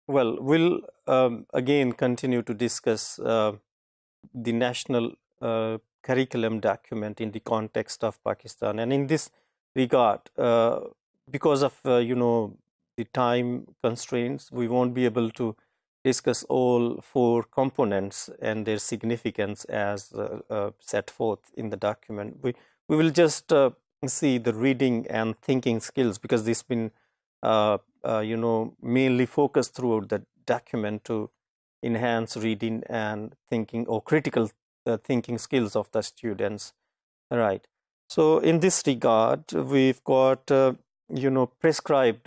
Well, we'll again continue to discuss the national curriculum document in the context of Pakistan. And in this regard, because of the time constraints, we won't be able to discuss all four components and their significance as set forth in the document. We will just see the reading and thinking skills, because this has been mainly focused throughout the document to enhance reading and thinking, or critical thinking skills of the students. Right. So in this regard, we've got prescribed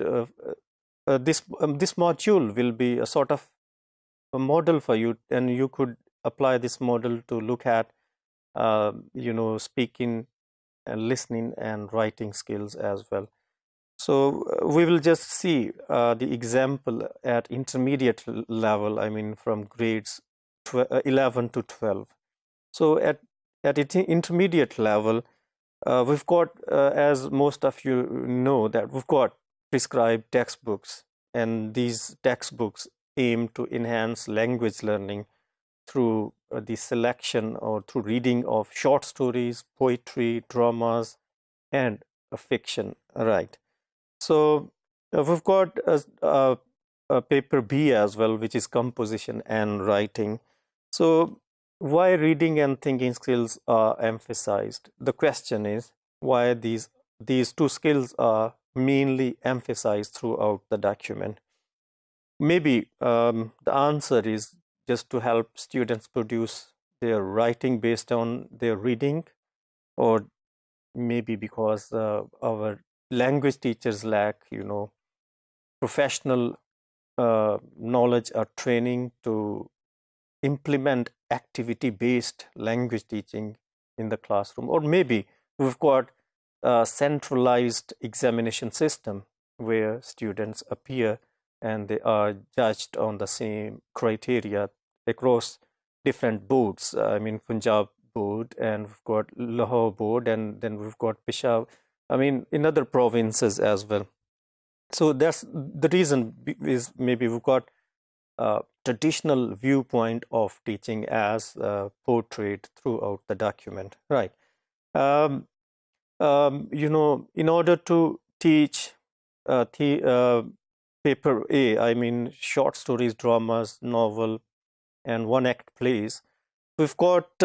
this module will be a sort of a model for you, and you could apply this model to look at speaking and listening and writing skills as well. So we will just see the example at intermediate level, I mean from grades 11 to 12. So at intermediate level, we've got, as most of you know, that we've got prescribed textbooks, and these textbooks aim to enhance language learning through the selection or through reading of short stories, poetry, dramas, and fiction, right? So we've got a paper B as well, which is composition and writing. So why reading and thinking skills are emphasized? The question is why these two skills are mainly emphasized throughout the document. Maybe the answer is just to help students produce their writing based on their reading, or maybe because our language teachers lack, professional knowledge or training to implement activity-based language teaching in the classroom. Or maybe we've got a centralized examination system where students appear and they are judged on the same criteria across different boards. I mean, Punjab board, and we've got Lahore board, and then we've got Peshawar, I mean, in other provinces as well. So that's the reason, is maybe we've got a traditional viewpoint of teaching as portrayed throughout the document, right? In order to teach paper A, I mean, short stories, dramas, novel, and one-act plays, we've got,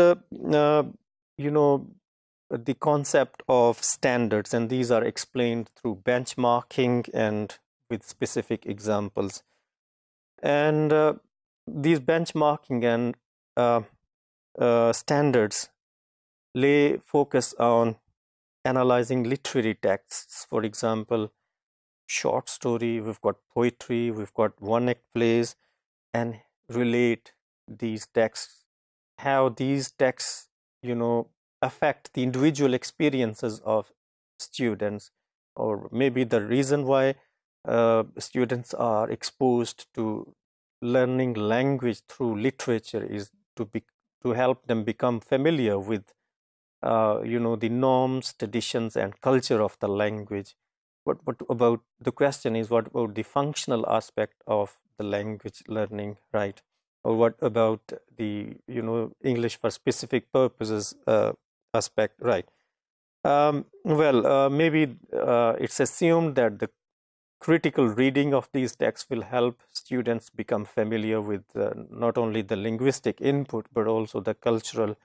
the concept of standards, and these are explained through benchmarking and with specific examples. And these benchmarking and standards lay focus on analyzing literary texts. For example, short story, we've got poetry, we've got one-act plays, and relate these texts, how these texts, affect the individual experiences of students, or maybe the reason why students are exposed to learning language through literature is to help them become familiar with the norms, traditions, and culture of the language. What about, the question is, what about the functional aspect of the language learning, right? Or what about the English for specific purposes aspect, right? Maybe it's assumed that the critical reading of these texts will help students become familiar with not only the linguistic input, but also the cultural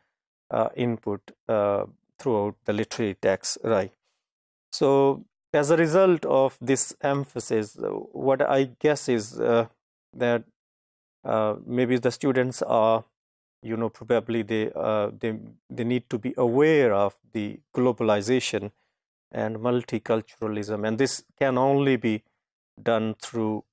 input throughout the literary text, right? So as a result of this emphasis, what I guess is that maybe the students are, probably they need to be aware of the globalization and multiculturalism, and this can only be done through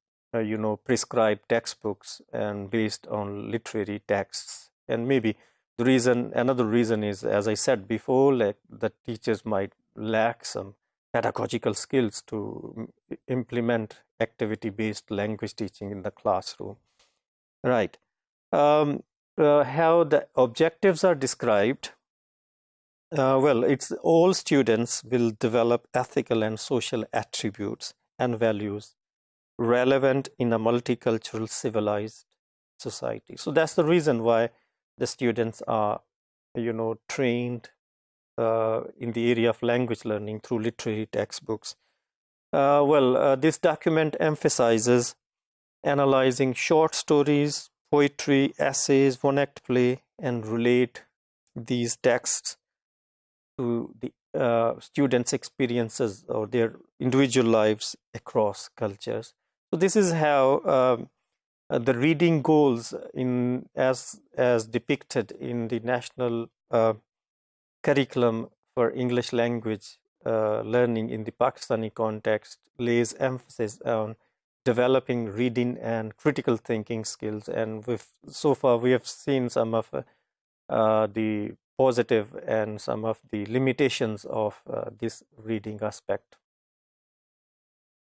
prescribed textbooks and based on literary texts. And maybe another reason is, as I said before, like the teachers might lack some pedagogical skills to implement activity-based language teaching in the classroom, right? How the objectives are described. It's all students will develop ethical and social attributes and values relevant in a multicultural civilized society. So that's the reason why the students are, trained in the area of language learning through literary textbooks. This document emphasizes analyzing short stories, poetry, essays, one-act play, and relate these texts to the students' experiences or their individual lives across cultures. So this is how the reading goals in as depicted in the national curriculum for English language learning in the Pakistani context lays emphasis on developing reading and critical thinking skills. And so far we have seen some of the positive and some of the limitations of this reading aspect.